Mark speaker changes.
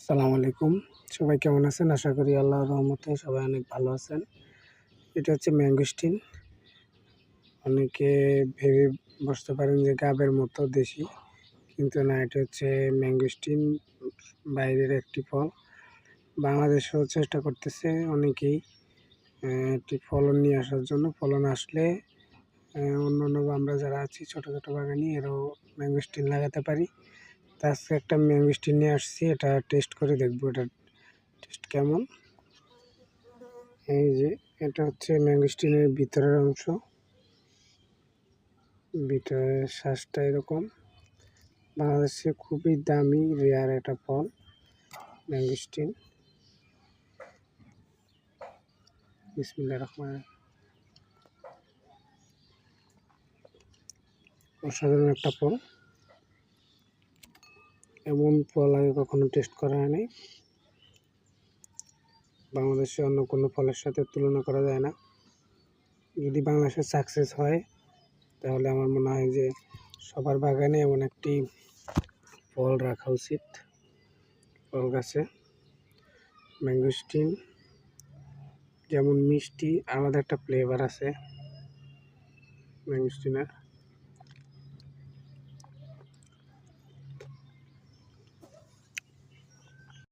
Speaker 1: আসসালামু আলাইকুম। সবাই কেমন আছেন? আশা করি আল্লাহর রহমতে সবাই অনেক ভালো আছেন। এটা হচ্ছে ম্যাঙ্গোস্টিন। অনেকে ভেবে বসতে পারেন যে গাবের মতো দেশি, কিন্তু না, এটা হচ্ছে ম্যাঙ্গোস্টিন, বাইরের একটি ফল। বাংলাদেশেও চেষ্টা করতেছে অনেকেই একটি ফলন নিয়ে আসার জন্য। ফলন আসলে অন্যান্য আমরা যারা আছি ছোটো ছোটো বাগানি, এরাও ম্যাঙ্গোস্টিন লাগাতে পারি। তা আজকে একটা ম্যাঙ্গোস্টিন নিয়ে আসছি, এটা টেস্ট করে দেখবো এটার টেস্ট কেমন। এই যে এটা হচ্ছে ম্যাঙ্গোস্টিনের ভিতরের অংশ, ভিতরের শ্বাসটা এরকম। বাংলাদেশে খুবই দামি রেয়ার একটা ফল ম্যাঙ্গোস্টিন। বিসমিল্লাহির রহমানির রহিম। অসাধারণ একটা ফল, এমন ফল আগে কখনো টেস্ট করা হয়নি। বাংলাদেশে অন্য কোনো ফলের সাথে তুলনা করা যায় না। যদি বাংলাদেশে সাকসেস হয় তাহলে আমার মনে হয় যে সবার বাগানে এমন একটি ফল রাখা উচিত। ফল গাছে ম্যাঙ্গোস্টিন যেমন মিষ্টি, আলাদা একটা ফ্লেভার আছে ম্যাঙ্গোস্টিনের।